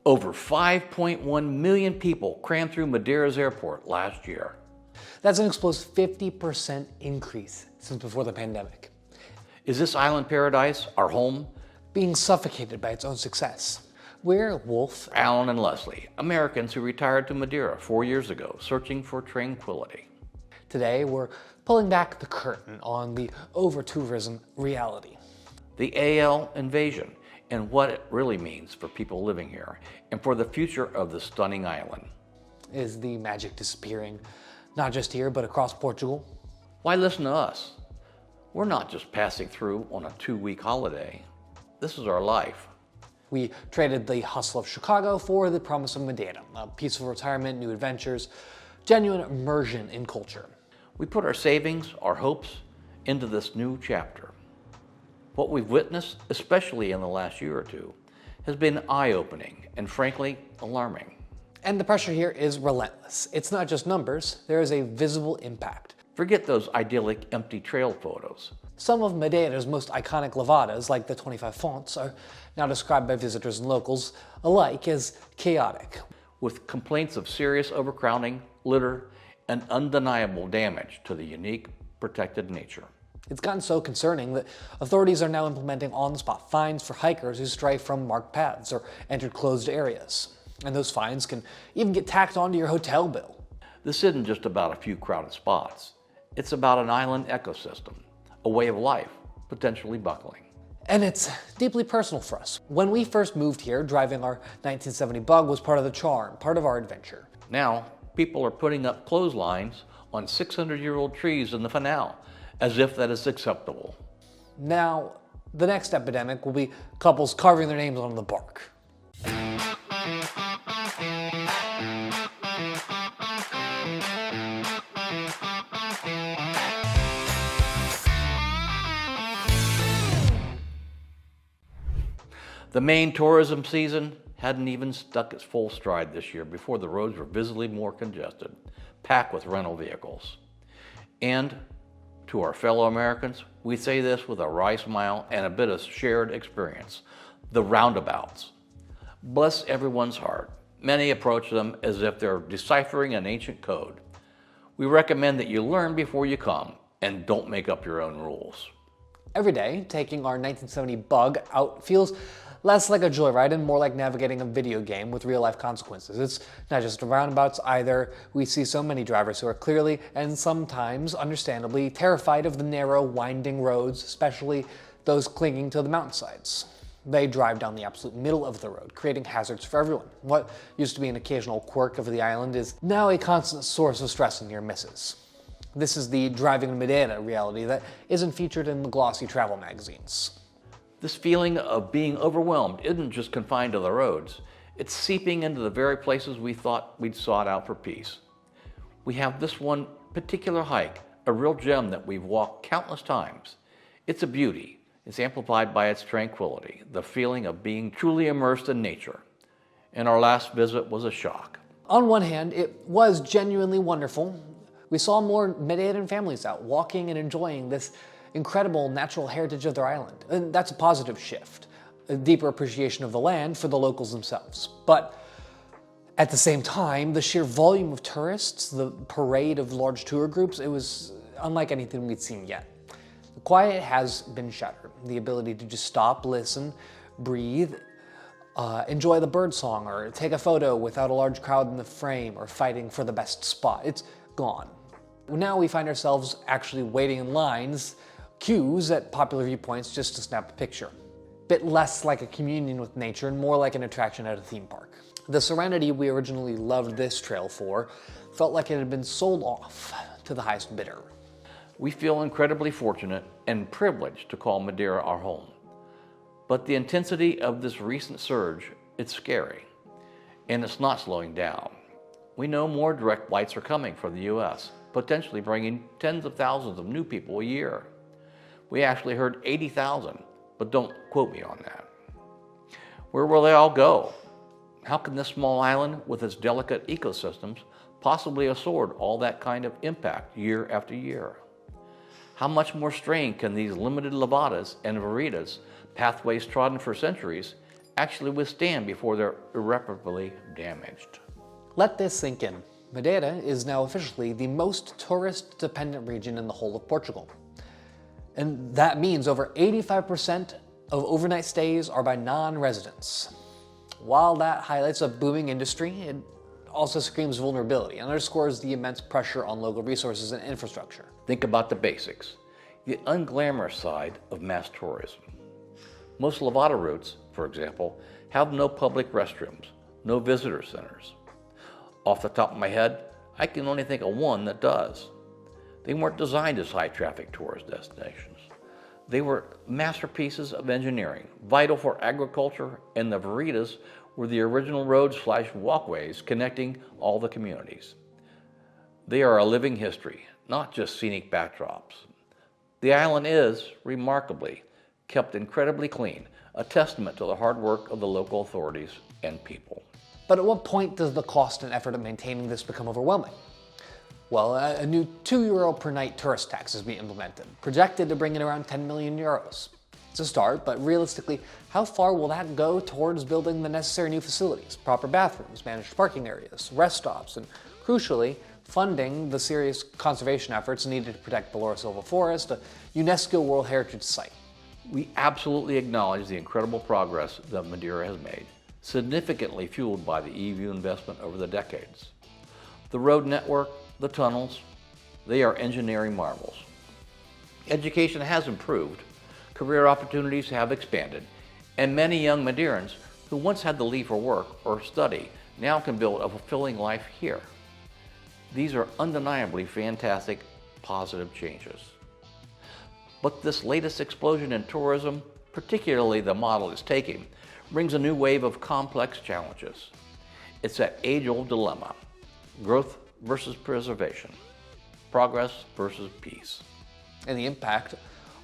Over 5.1 million people crammed through Madeira's airport last year. That's an explosive 50% increase since before the pandemic. Is this island paradise our home? Being suffocated by its own success. We're Wolf, Alan and Leslie, Americans who retired to Madeira 4 years ago, searching for tranquility. Today, we're pulling back the curtain on the over-tourism reality. The AL invasion and what it really means for people living here and for the future of the stunning island. Is the magic disappearing, not just here, but across Portugal? Why listen to us? We're not just passing through on a 2-week holiday. This is our life. We traded the hustle of Chicago for the promise of Madeira, a peaceful retirement, new adventures, genuine immersion in culture. We put our savings, our hopes, into this new chapter. What we've witnessed, especially in the last year or two, has been eye-opening and frankly alarming. And the pressure here is relentless. It's not just numbers, there is a visible impact. Forget those idyllic empty trail photos. Some of Madeira's most iconic Levadas, like the 25 fonts, are now described by visitors and locals alike as chaotic. With complaints of serious overcrowding, litter, and undeniable damage to the unique, protected nature. It's gotten so concerning that authorities are now implementing on-the-spot fines for hikers who stray from marked paths or entered closed areas. And those fines can even get tacked onto your hotel bill. This isn't just about a few crowded spots. It's about an island ecosystem, a way of life, potentially buckling. And it's deeply personal for us. When we first moved here, driving our 1970 Bug was part of the charm, part of our adventure. Now, people are putting up clotheslines on 600-year-old trees in the Fanal, as if that is acceptable. Now, the next epidemic will be couples carving their names on the bark. The main tourism season hadn't even stuck its full stride this year before the roads were visibly more congested, packed with rental vehicles. And to our fellow Americans, we say this with a wry smile and a bit of shared experience. The roundabouts. Bless everyone's heart. Many approach them as if they're deciphering an ancient code. We recommend that you learn before you come and don't make up your own rules. Every day, taking our 1970 Bug out feels less like a joyride and more like navigating a video game with real-life consequences. It's not just roundabouts either. We see so many drivers who are clearly and sometimes understandably terrified of the narrow, winding roads, especially those clinging to the mountainsides. They drive down the absolute middle of the road, creating hazards for everyone. What used to be an occasional quirk of the island is now a constant source of stress and near misses. This is the driving in Madeira reality that isn't featured in the glossy travel magazines. This feeling of being overwhelmed isn't just confined to the roads. It's seeping into the very places we thought we'd sought out for peace. We have this one particular hike, a real gem that we've walked countless times. It's a beauty. It's amplified by its tranquility, the feeling of being truly immersed in nature. And our last visit was a shock. On one hand, it was genuinely wonderful. We saw more Madeiran families out walking and enjoying this incredible natural heritage of their island. And that's a positive shift, a deeper appreciation of the land for the locals themselves. But at the same time, the sheer volume of tourists, the parade of large tour groups, it was unlike anything we'd seen yet. The quiet has been shattered. The ability to just stop, listen, breathe, enjoy the birdsong, or take a photo without a large crowd in the frame or fighting for the best spot. It's gone. Now we find ourselves actually waiting in lines, queues at popular viewpoints just to snap a picture. Bit less like a communion with nature and more like an attraction at a theme park. The serenity we originally loved this trail for felt like it had been sold off to the highest bidder. We feel incredibly fortunate and privileged to call Madeira our home. But the intensity of this recent surge, it's scary. And it's not slowing down. We know more direct flights are coming from the US, potentially bringing tens of thousands of new people a year. We actually heard 80,000, but don't quote me on that. Where will they all go? How can this small island with its delicate ecosystems possibly afford all that kind of impact year after year? How much more strain can these limited Levadas and Veredas, pathways trodden for centuries, actually withstand before they're irreparably damaged. Let this sink in. Madeira is now officially the most tourist-dependent region in the whole of Portugal. And that means over 85% of overnight stays are by non-residents. While that highlights a booming industry, it also screams vulnerability and underscores the immense pressure on local resources and infrastructure. Think about the basics, the unglamorous side of mass tourism. Most Levada routes, for example, have no public restrooms, no visitor centers. Off the top of my head, I can only think of one that does. They weren't designed as high-traffic tourist destinations. They were masterpieces of engineering, vital for agriculture, and the veredas were the original roads/walkways connecting all the communities. They are a living history, not just scenic backdrops. The island is, remarkably, kept incredibly clean, a testament to the hard work of the local authorities and people. But at what point does the cost and effort of maintaining this become overwhelming? Well, a new €2 per night tourist tax is being implemented, projected to bring in around 10 million euros. It's a start, but realistically, how far will that go towards building the necessary new facilities, proper bathrooms, managed parking areas, rest stops, and crucially, funding the serious conservation efforts needed to protect the Loura Silva Forest, a UNESCO World Heritage Site? We absolutely acknowledge the incredible progress that Madeira has made, significantly fueled by the EU investment over the decades. The road network, the tunnels, they are engineering marvels. Education has improved, career opportunities have expanded, and many young Madeirans who once had to leave for work or study now can build a fulfilling life here. These are undeniably fantastic, positive changes. But this latest explosion in tourism, particularly the model it's taking, brings a new wave of complex challenges. It's that age-old dilemma: growth versus preservation, progress versus peace. And the impact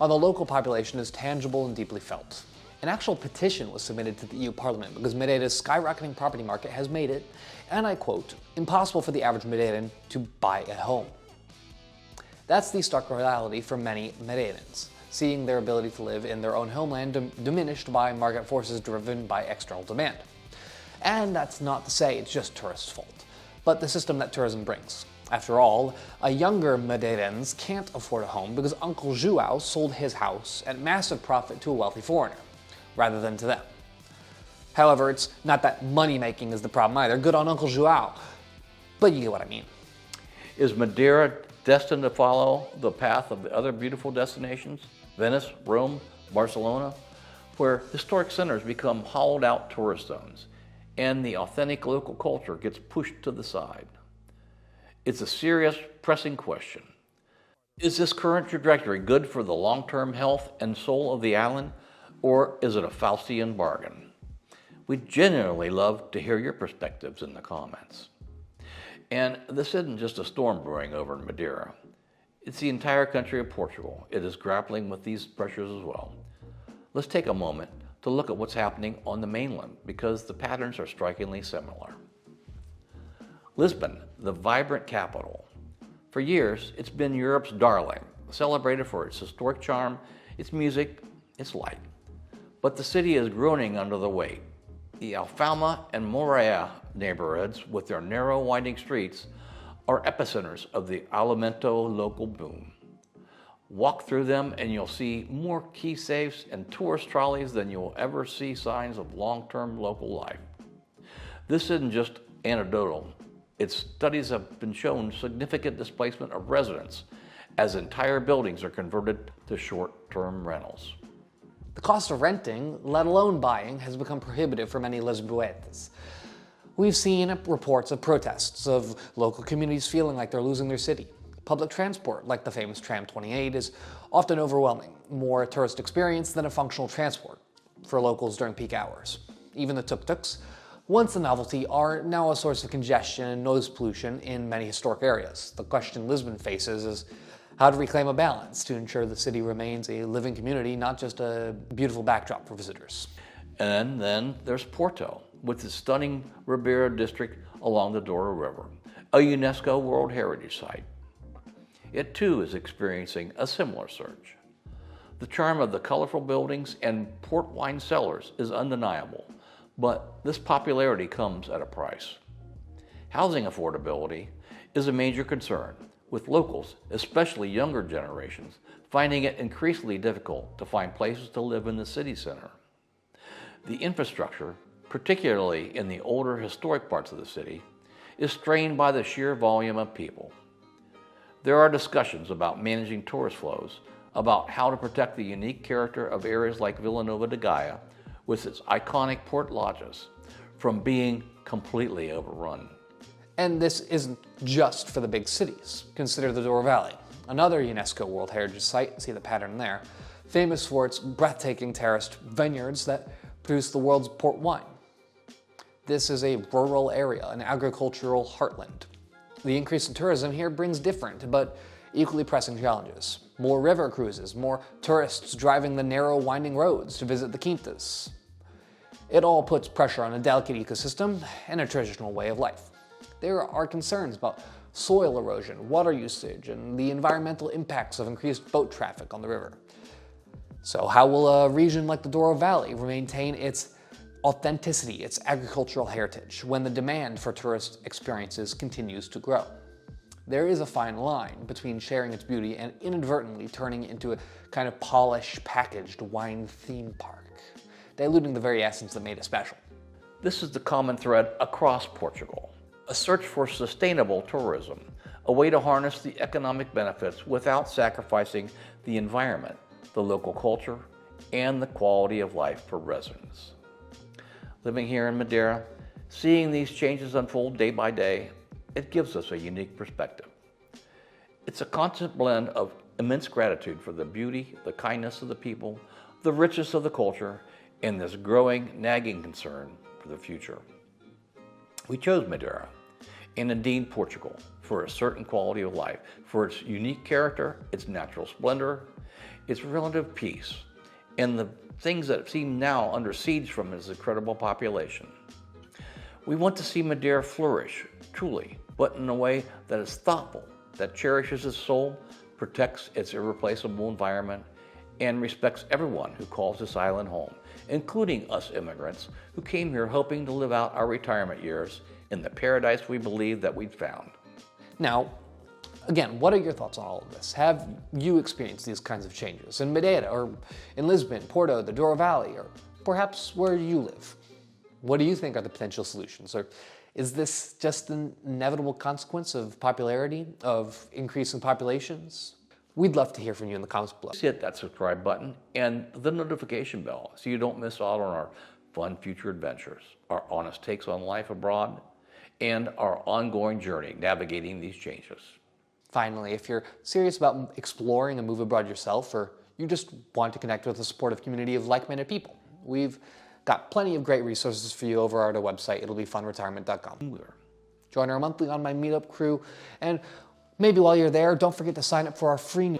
on the local population is tangible and deeply felt. An actual petition was submitted to the EU Parliament because Madeira's skyrocketing property market has made it, and I quote, impossible for the average Madeiran to buy a home. That's the stark reality for many Madeirans, seeing their ability to live in their own homeland diminished by market forces driven by external demand. And that's not to say it's just tourists' fault, but the system that tourism brings. After all, a younger Madeirans can't afford a home because Uncle João sold his house at massive profit to a wealthy foreigner, rather than to them. However, it's not that money-making is the problem either. Good on Uncle João, but you get what I mean. Is Madeira destined to follow the path of the other beautiful destinations, Venice, Rome, Barcelona, where historic centers become hollowed-out tourist zones, and the authentic local culture gets pushed to the side? It's a serious, pressing question. Is this current trajectory good for the long-term health and soul of the island, or is it a Faustian bargain? We'd genuinely love to hear your perspectives in the comments. And this isn't just a storm brewing over in Madeira. It's the entire country of Portugal. It is grappling with these pressures as well. Let's take a moment to look at what's happening on the mainland, because the patterns are strikingly similar. Lisbon, the vibrant capital. For years, it's been Europe's darling, celebrated for its historic charm, its music, its light. But the city is groaning under the weight. The Alfama and Moreira neighborhoods, with their narrow, winding streets, are epicenters of the Alimento local boom. Walk through them and you'll see more key safes and tourist trolleys than you'll ever see signs of long-term local life. This isn't just anecdotal. Its studies have been shown significant displacement of residents as entire buildings are converted to short-term rentals. The cost of renting, let alone buying, has become prohibitive for many Lisboetas. We've seen reports of protests, of local communities feeling like they're losing their city. Public transport, like the famous Tram 28, is often overwhelming, more a tourist experience than a functional transport for locals during peak hours. Even the tuk-tuks, once a novelty, are now a source of congestion and noise pollution in many historic areas. The question Lisbon faces is how to reclaim a balance to ensure the city remains a living community, not just a beautiful backdrop for visitors. And then there's Porto, with its stunning Ribeira district along the Douro River, a UNESCO World Heritage Site. It too is experiencing a similar surge. The charm of the colorful buildings and port wine cellars is undeniable, but this popularity comes at a price. Housing affordability is a major concern, with locals, especially younger generations, finding it increasingly difficult to find places to live in the city center. The infrastructure, particularly in the older historic parts of the city, is strained by the sheer volume of people. There are discussions about managing tourist flows, about how to protect the unique character of areas like Villanova de Gaia, with its iconic port lodges, from being completely overrun. And this isn't just for the big cities. Consider the Douro Valley, another UNESCO World Heritage Site, see the pattern there, famous for its breathtaking terraced vineyards that produce the world's port wine. This is a rural area, an agricultural heartland. The increase in tourism here brings different, but equally pressing challenges. More river cruises, more tourists driving the narrow, winding roads to visit the quintas. It all puts pressure on a delicate ecosystem and a traditional way of life. There are concerns about soil erosion, water usage, and the environmental impacts of increased boat traffic on the river. So how will a region like the Douro Valley maintain its authenticity, its agricultural heritage, when the demand for tourist experiences continues to grow? There is a fine line between sharing its beauty and inadvertently turning it into a kind of polished, packaged wine theme park, diluting the very essence that made it special. This is the common thread across Portugal, a search for sustainable tourism, a way to harness the economic benefits without sacrificing the environment, the local culture, and the quality of life for residents. Living here in Madeira, seeing these changes unfold day by day, it gives us a unique perspective. It's a constant blend of immense gratitude for the beauty, the kindness of the people, the richness of the culture, and this growing, nagging concern for the future. We chose Madeira, and indeed Portugal, for a certain quality of life, for its unique character, its natural splendor, its relative peace, and the things that seem now under siege from its incredible population. We want to see Madeira flourish, truly, but in a way that is thoughtful, that cherishes its soul, protects its irreplaceable environment, and respects everyone who calls this island home, including us immigrants who came here hoping to live out our retirement years in the paradise we believe that we'd found. Now, again, what are your thoughts on all of this? Have you experienced these kinds of changes in Madeira, or in Lisbon, Porto, the Douro Valley, or perhaps where you live? What do you think are the potential solutions? Or is this just an inevitable consequence of popularity, of increasing populations? We'd love to hear from you in the comments below. Hit that subscribe button and the notification bell so you don't miss out on our fun future adventures, our honest takes on life abroad, and our ongoing journey navigating these changes. Finally, if you're serious about exploring a move abroad yourself, or you just want to connect with a supportive community of like-minded people, we've got plenty of great resources for you over at our website, it'llbefunretirement.com. Join our monthly On My Meetup crew, and maybe while you're there, don't forget to sign up for our free